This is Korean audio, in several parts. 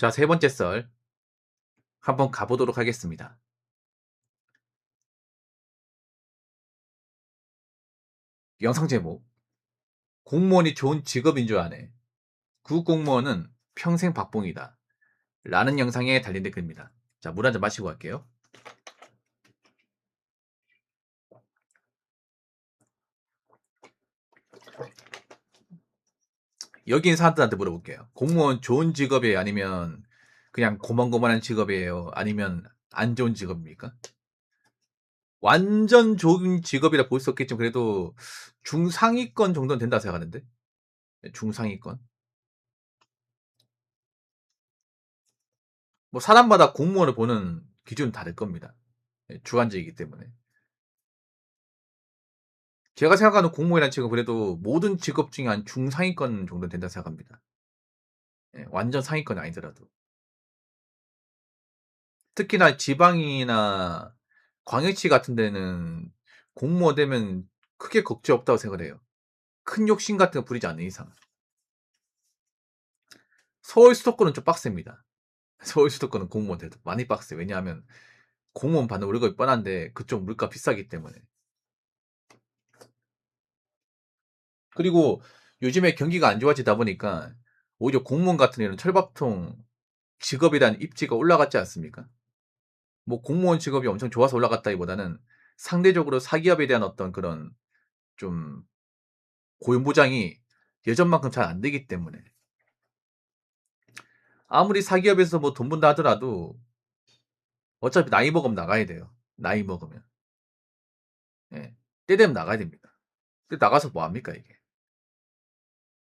자, 세 번째 썰 한번 가보도록 하겠습니다. 영상 제목: 공무원이 좋은 직업인 줄 아네. 구공무원은 평생 박봉이다. 라는 영상에 달린 댓글입니다. 자, 물 한 잔 마시고 갈게요. 여기 있는 사람들한테 물어볼게요. 공무원 좋은 직업이에요? 아니면 그냥 고만고만한 직업이에요? 아니면 안 좋은 직업입니까? 완전 좋은 직업이라 볼 수 없겠지만 그래도 중상위권 정도는 된다 생각하는데. 네, 중상위권. 뭐 사람마다 공무원을 보는 기준은 다를 겁니다. 네, 주관적이기 때문에. 제가 생각하는 공무원이라는 직업은 그래도 모든 직업 중에 한 중상위권 정도는 된다 생각합니다. 예, 완전 상위권은 아니더라도. 특히나 지방이나 광역시 같은 데는 공무원 되면 크게 걱정 없다고 생각을 해요. 큰 욕심 같은 거 부리지 않는 이상. 서울 수도권은 좀 빡셉니다. 서울 수도권은 공무원 돼도 많이 빡세요. 왜냐하면 공무원 받는 월급이 뻔한데 그쪽 물가 비싸기 때문에. 그리고 요즘에 경기가 안 좋아지다 보니까 오히려 공무원 같은 이런 철밥통 직업에 대한 입지가 올라갔지 않습니까? 뭐 공무원 직업이 엄청 좋아서 올라갔다기보다는 상대적으로 사기업에 대한 어떤 그런 좀 고용 보장이 예전만큼 잘 안 되기 때문에. 아무리 사기업에서 뭐 돈 번다 하더라도 어차피 나이 먹으면 나가야 돼요. 나이 먹으면. 예. 때 되면 나가야 됩니다. 근데 나가서 뭐 합니까 이게.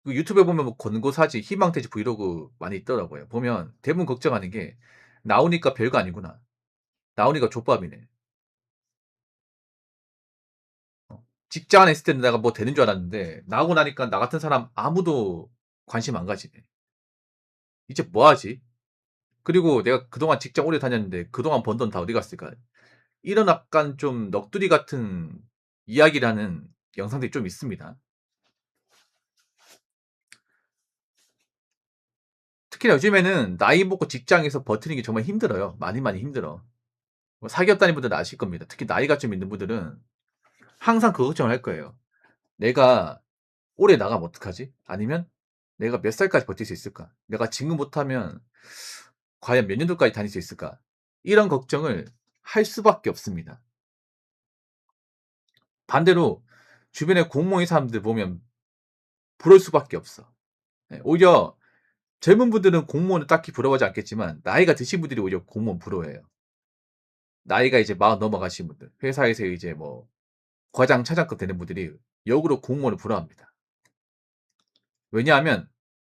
그 유튜브에 보면 뭐 권고사지, 희망퇴직 브이로그 많이 있더라고요. 보면 대부분 걱정하는 게 나오니까 별거 아니구나. 나오니까 족밥이네. 직장 안에 있을 때는 내가 뭐 되는 줄 알았는데 나오고 나니까 나 같은 사람 아무도 관심 안 가지네. 이제 뭐 하지? 그리고 내가 그동안 직장 오래 다녔는데 그동안 번 돈 다 어디 갔을까? 이런 약간 좀 넋두리 같은 이야기를 하는 영상들이 좀 있습니다. 특히나 요즘에는 나이 먹고 직장에서 버티는 게 정말 힘들어요. 많이 힘들어. 뭐 사기업 다니는 분들은 아실 겁니다. 특히 나이가 좀 있는 분들은 항상 그 걱정을 할 거예요. 내가 오래 나가면 어떡하지? 아니면 내가 몇 살까지 버틸 수 있을까? 내가 지금 못하면 과연 몇 년도까지 다닐 수 있을까? 이런 걱정을 할 수밖에 없습니다. 반대로 주변에 공무원인 사람들 보면 부러울 수밖에 없어. 예, 오히려 젊은 분들은 공무원을 딱히 부러워하지 않겠지만 나이가 드신 분들이 오히려 공무원 부러워해요. 나이가 이제 40 넘어가신 분들, 회사에서 이제 뭐 과장, 차장급 되는 분들이 역으로 공무원을 부러워합니다. 왜냐하면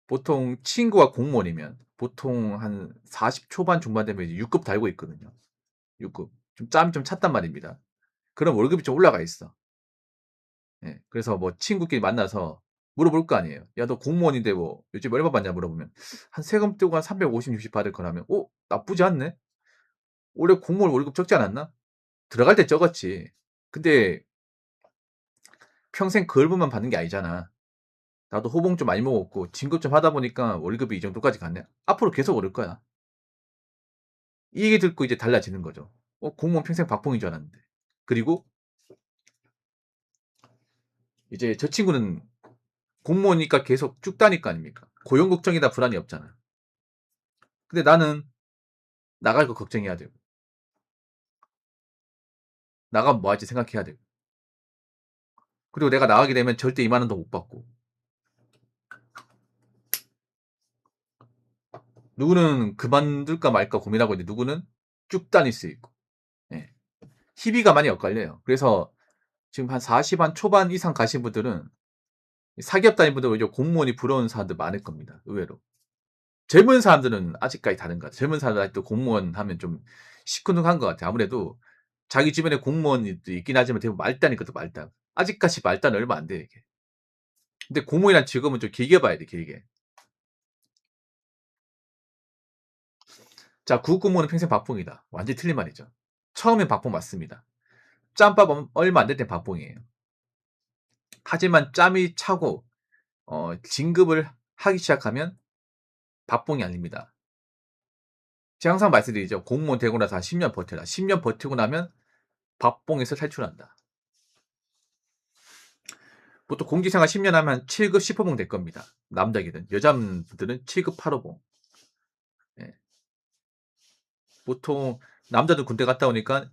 보통 친구가 공무원이면 보통 한 40 초반 중반 되면 이제 6급 달고 있거든요. 6급. 좀 짬이 좀 찼단 말입니다. 그럼 월급이 좀 올라가 있어. 예. 그래서 뭐 친구끼리 만나서 물어볼 거 아니에요. "야, 너 공무원인데 뭐 요즘 얼마 받냐?" 물어보면 한 세금 떼고 한 350, 60 받을 거라면 "어, 나쁘지 않네. 원래 공무원 월급 적지 않았나?" 들어갈 때 적었지. 근데 평생 그 월급만 받는 게 아니잖아. 나도 호봉 좀 많이 먹었고 진급 좀 하다 보니까 월급이 이 정도까지 갔네. 앞으로 계속 오를 거야. 이 얘기 듣고 이제 달라지는 거죠. 공무원 평생 박봉인 줄 알았는데. 그리고 이제 저 친구는 공무원이니까 계속 쭉 다닐 거 아닙니까? 고용 걱정이다 불안이 없잖아. 근데 나는 나갈 거 걱정해야 되고 나가면 뭐 할지 생각해야 되고 그리고 내가 나가게 되면 절대 2만 원도 못 받고 누구는 그만둘까 말까 고민하고 있는데 누구는 쭉 다닐 수 있고 예. 희비가 많이 엇갈려요. 그래서 지금 한 40 한 초반 이상 가신 분들은 사기업 다니는 분들 오히려 공무원이 부러운 사람들 많을 겁니다. 의외로. 젊은 사람들은 아직까지 다른 것 같아요. 젊은 사람들 아직도 공무원 하면 좀 시큰둥한 것 같아요. 아무래도 자기 주변에 공무원이 있긴 하지만 대부분 말단이거든, 말단. 아직까지 말단 얼마 안 돼요, 이게. 근데 공무원이란 직업은 좀 길게 봐야 돼, 길게. 자, 구급공무원은 평생 박봉이다. 완전히 틀린 말이죠. 처음엔 박봉 맞습니다. 짬밥 얼마 안 될 땐 박봉이에요. 하지만 짬이 차고 진급을 하기 시작하면 박봉이 아닙니다. 제가 항상 말씀드리죠. 공무원 되고 나서 한 10년 버텨라. 10년 버티고 나면 박봉에서 탈출한다. 보통 공직생활 10년 하면 7급 10호봉 될 겁니다. 남자이든 여자분들은 7급 8호봉. 예. 보통 남자들 군대 갔다 오니까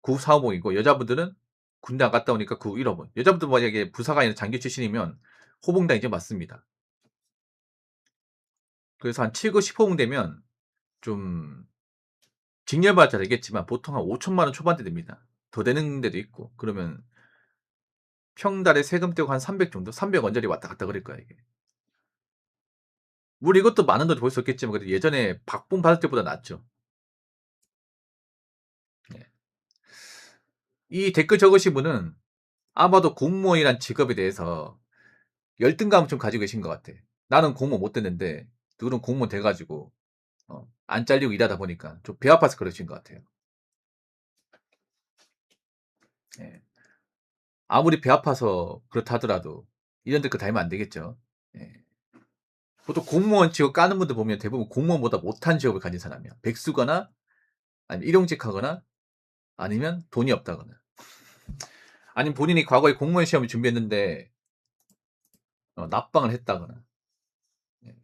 9, 4호봉이고 여자분들은 군대 안 갔다 오니까 9, 1호봉. 여자분들 만약에 부사가 아니라 장교 출신이면 호봉당 이제 맞습니다. 그래서 한 7급 10호봉 되면 좀 직렬받아 잘 되겠지만 보통 한 5천만 원 초반대 됩니다. 더 되는 데도 있고. 그러면 평달에 세금 떼고 한 300 정도? 300 언저리 왔다 갔다 그럴 거야 이게. 물론 이것도 많은 돈을 벌 수 없겠지만 그래도 예전에 박봉 받을 때보다 낫죠. 네. 이 댓글 적으신 분은 아마도 공무원이란 직업에 대해서 열등감을 좀 가지고 계신 것 같아. 나는 공무원 못 됐는데 누구는 공무원 돼가지고 안 잘리고 일하다 보니까 좀 배 아파서 그러신 것 같아요. 예. 아무리 배 아파서 그렇다 하더라도 이런 댓글 달면 안 되겠죠. 예. 보통 공무원 직업 까는 분들 보면 대부분 공무원보다 못한 직업을 가진 사람이야. 백수거나 아니면 일용직하거나 아니면 돈이 없다거나 아니면 본인이 과거에 공무원 시험을 준비했는데 납방을 했다거나. 예.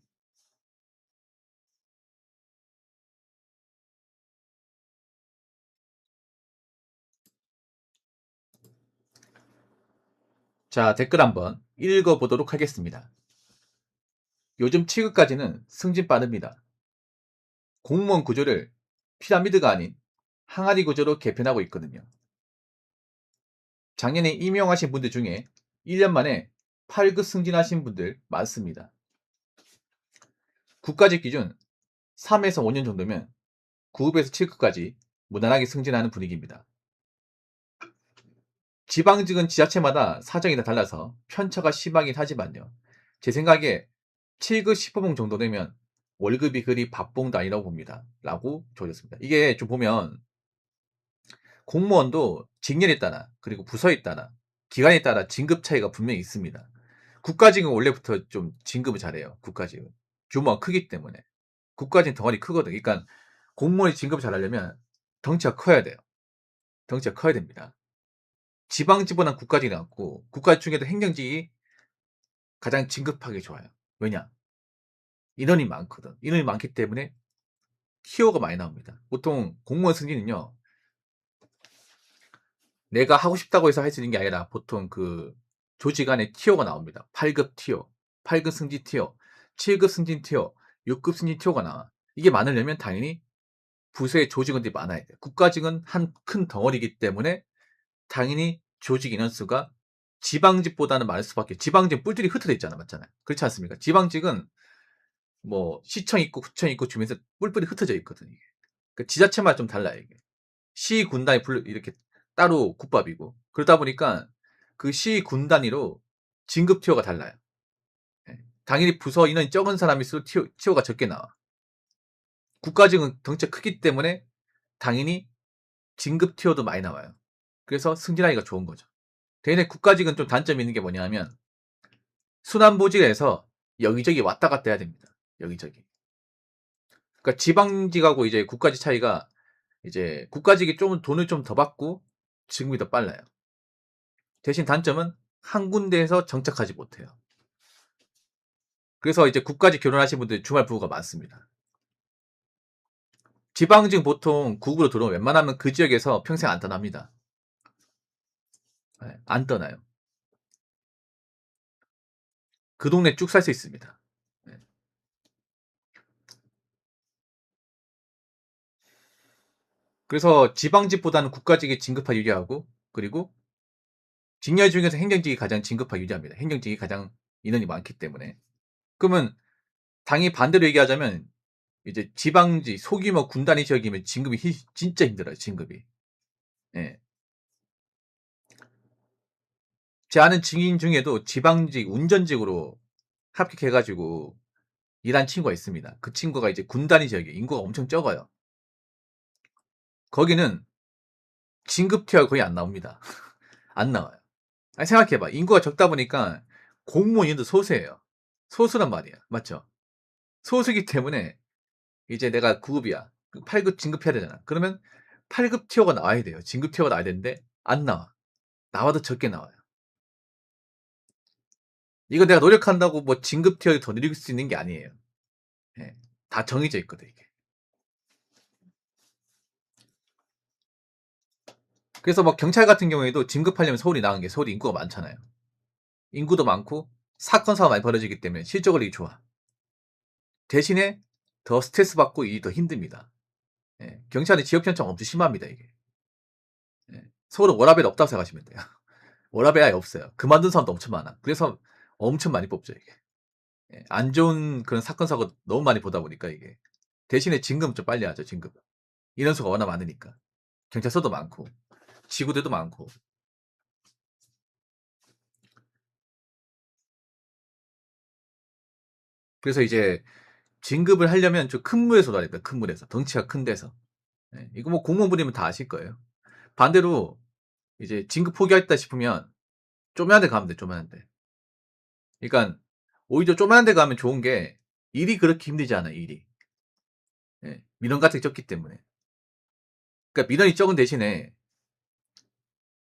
자, 댓글 한번 읽어보도록 하겠습니다. 요즘 취급까지는 승진 빠릅니다. 공무원 구조를 피라미드가 아닌 항아리 구조로 개편하고 있거든요. 작년에 임용하신 분들 중에 1년 만에 8급 승진하신 분들 많습니다. 국가직 기준 3에서 5년 정도면 9급에서 7급까지 무난하게 승진하는 분위기입니다. 지방직은 지자체마다 사정이 다 달라서 편차가 심하긴 하지만요. 제 생각에 7급 10호봉 정도 되면 월급이 그리 밥봉도 아니라고 봅니다. 라고 줘줬습니다. 이게 좀 보면 공무원도 직렬에 따라 그리고 부서에 따라 기관에 따라 진급 차이가 분명히 있습니다. 국가직은 원래부터 좀 진급을 잘해요. 국가직은. 규모가 크기 때문에. 국가직은 덩어리 크거든요. 그러니까 공무원이 진급을 잘하려면 덩치가 커야 돼요. 덩치가 커야 됩니다. 지방직보다는 국가직이 낫고 국가직 중에도 행정직이 가장 진급하기 좋아요. 왜냐? 인원이 많거든. 인원이 많기 때문에 티오가 많이 나옵니다. 보통 공무원 승진은요. 내가 하고 싶다고 해서 할 수 있는 게 아니라 보통 그 조직 안에 티오가 나옵니다. 8급 티오, 8급 승진 티오, 7급 승진 티오, 6급 승진 티오가 나와. 이게 많으려면 당연히 부서의 조직원들이 많아야 돼요. 국가직은 한 큰 덩어리이기 때문에 당연히 조직 인원수가 지방직보다는 많을 수밖에. 지방직 뿔들이 흩어져 있잖아, 맞잖아요. 그렇지 않습니까? 지방직은 뭐 시청 있고 구청 있고 주면서 뿔뿔이 흩어져 있거든요. 이게. 그러니까 지자체마다 좀 달라요. 이게. 시 군단이 이렇게 따로 국밥이고 그러다 보니까 그 시 군 단위로 진급 티오가 달라요. 예. 당연히 부서 인원이 적은 사람일수록 티오가 적게 나와. 국가직은 덩치가 크기 때문에 당연히 진급 티오도 많이 나와요. 그래서 승진하기가 좋은 거죠. 대신에 국가직은 좀 단점이 있는 게 뭐냐면 순환보직에서 여기저기 왔다 갔다 해야 됩니다. 여기저기. 그러니까 지방직하고 이제 국가직 차이가 이제 국가직이 좀 돈을 좀 더 받고 지금이 더 빨라요. 대신 단점은 한 군데에서 정착하지 못해요. 그래서 이제 국가직 결혼하신 분들 주말 부부가 많습니다. 지방직 보통 국으로 들어오면 웬만하면 그 지역에서 평생 안 떠납니다. 네, 안 떠나요. 그 동네 쭉 살 수 있습니다. 네. 그래서 지방직보다는 국가직이 진급하 유리하고 그리고 직렬 중에서 행정직이 가장 진급하 유리합니다. 행정직이 가장 인원이 많기 때문에. 그러면 당이 반대로 얘기하자면 이제 지방직 소규모 군단위 지역이면 진급이 진짜 힘들어요. 진급이. 예. 제 아는 증인 중에도 지방직 운전직으로 합격해가지고 일한 친구가 있습니다. 그 친구가 이제 군단위 지역에 인구가 엄청 적어요. 거기는 진급 티어가 거의 안 나옵니다. 안 나와요. 아니, 생각해봐. 인구가 적다 보니까 공무원인도 소수예요. 소수란 말이야. 맞죠? 소수기 때문에 이제 내가 9급이야. 그 8급 진급해야 되잖아. 그러면 8급 티어가 나와야 돼요. 진급 티어가 나와야 되는데 안 나와. 나와도 적게 나와요. 이거 내가 노력한다고 뭐 진급 티어를 더 늘릴 수 있는 게 아니에요. 예. 다 정해져 있거든 이게. 그래서 막 경찰 같은 경우에도 진급하려면 서울이 나은 게 서울이 인구가 많잖아요. 인구도 많고 사건 사고가 많이 벌어지기 때문에 실적으로 좋아. 대신에 더 스트레스 받고 일이 더 힘듭니다. 예. 경찰은 지역 편차가 엄청 심합니다 이게. 예. 서울은 워라밸 없다고 생각하시면 돼요. 워라밸 아예 없어요. 그만둔 사람도 엄청 많아. 그래서 엄청 많이 뽑죠 이게. 예. 안 좋은 그런 사건 사고 너무 많이 보다 보니까 이게. 대신에 진급 좀 빨리 하죠 진급. 인원수가 워낙 많으니까. 경찰서도 많고 지구대도 많고. 그래서 이제 진급을 하려면 좀 큰 물에서 놔야 됩니다. 큰 물에서. 덩치가 큰 데서. 예. 이거 뭐 공무원분이면 다 아실 거예요. 반대로 이제 진급 포기했다 싶으면 조그만 데 가면 돼, 조그만 데. 그러니까 오히려 조그만 데 가면 좋은 게 일이 그렇게 힘들지 않아요, 일이. 예. 민원 같은 게 적기 때문에. 그러니까 민원이 적은 대신에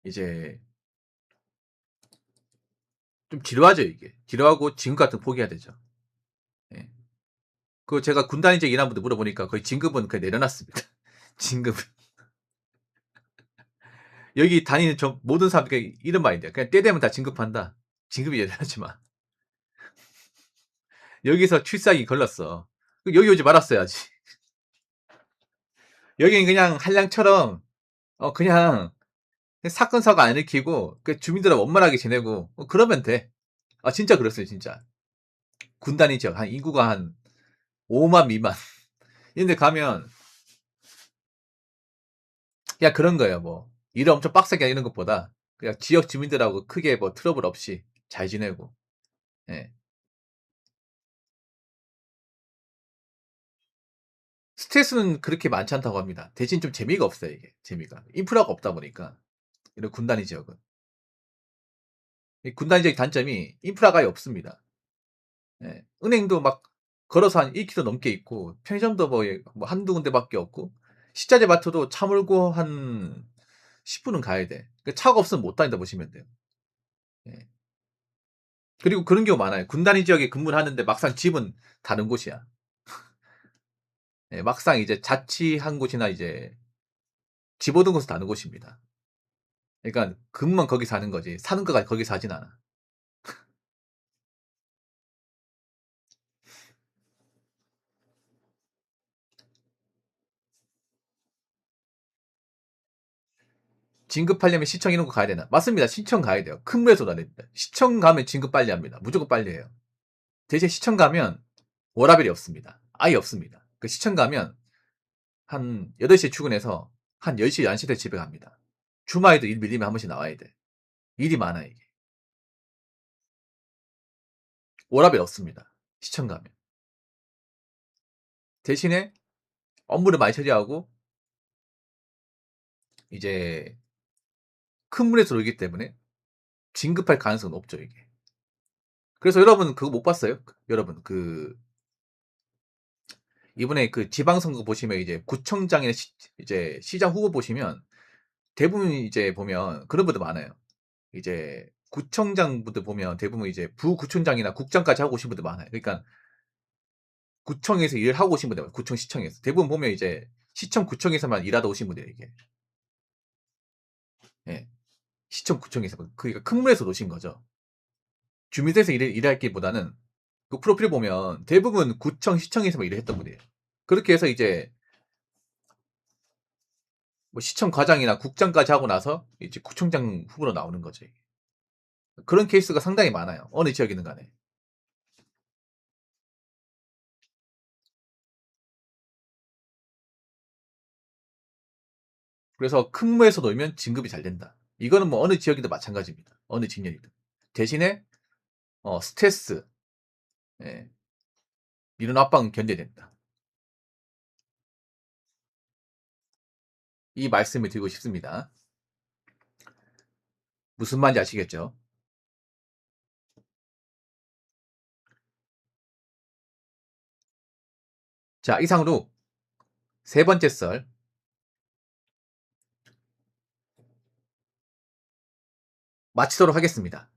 이제 좀 지루하죠, 이게. 지루하고 진급 같은 거 포기해야 되죠. 예. 그 제가 군단 이제 일한 분들 물어보니까 거의 진급은 그냥 내려놨습니다. 진급은. 여기 다니는 저 모든 사람들이 이런 말인데요. 그냥 때 되면 다 진급한다. 진급이 예전하지 마. 여기서 출사기 걸렸어. 여기 오지 말았어야지. 여기는 그냥 한량처럼 그냥 사건 사고 안 일으키고 그 주민들하고 원만하게 지내고 그러면 돼. 아 진짜 그랬어요 진짜. 군단위 지역 한 인구가 한 5만 미만 이런 데 가면 그냥 그런 거예요 뭐. 일을 엄청 빡세게 하는 것보다 그냥 지역 주민들하고 크게 뭐 트러블 없이 잘 지내고. 예. 스트레스는 그렇게 많지 않다고 합니다. 대신 좀 재미가 없어요 이게 재미가. 인프라가 없다 보니까 이런 군단위 지역은. 이 군단위 지역 단점이 인프라가 아예 없습니다. 예. 은행도 막 걸어서 한 1km 넘게 있고 편의점도 뭐 한두 군데밖에 없고 식자재 마트도 차 몰고 한 10분은 가야 돼. 그 차가 없으면 못 다닌다 보시면 돼요. 예. 그리고 그런 경우 많아요. 군단위 지역에 근무를 하는데 막상 집은 다른 곳이야. 예. 막상 이제 자취한 곳이나 이제 집 얻은 곳은 다른 곳입니다. 그러니까 근무만 거기 사는 거지 사는 거가 거기 사진 않아. 진급하려면 시청 이런 거 가야 되나? 맞습니다. 시청 가야 돼요. 큰 물에서 놔야 됩니다. 시청 가면 진급 빨리 합니다. 무조건 빨리 해요. 대신 시청 가면 워라밸이 없습니다. 아예 없습니다. 그 시청 가면 한 8시에 출근해서 한 10시, 11시 때 집에 갑니다. 주말에도 일 밀리면 한 번씩 나와야 돼. 일이 많아, 이게. 워라밸 없습니다. 시청 가면. 대신에 업무를 많이 처리하고, 이제 큰 물에서 놀기 때문에 진급할 가능성은 없죠, 이게. 그래서 여러분 그거 못 봤어요? 여러분, 이번에 그 지방선거 보시면 이제 구청장이나 이제 시장 후보 보시면 대부분 이제 보면 그런 분들 많아요. 이제 구청장 분들 보면 대부분 이제 부구청장이나 국장까지 하고 오신 분들 많아요. 그러니까 구청에서 일을 하고 오신 분들 많아요. 구청 시청에서. 대부분 보면 이제 시청 구청에서만 일하다 오신 분들이에요, 이게. 예. 시청 구청에서. 그러니까 큰 물에서 노신 거죠. 주민센터에서 일할 기보다는 그 프로필 보면 대부분 구청, 시청에서만 일을 했던 분이에요. 그렇게 해서 이제 뭐 시청 과장이나 국장까지 하고 나서 이제 구청장 후보로 나오는 거죠. 그런 케이스가 상당히 많아요. 어느 지역이든 간에. 그래서 큰 무에서 놀면 진급이 잘 된다. 이거는 뭐 어느 지역이든 마찬가지입니다. 어느 직렬이든. 대신에 스트레스, 예, 이런 압박은 견뎌야 된다. 이 말씀을 드리고 싶습니다. 무슨 말인지 아시겠죠? 자, 이상으로 세 번째 썰 마치도록 하겠습니다.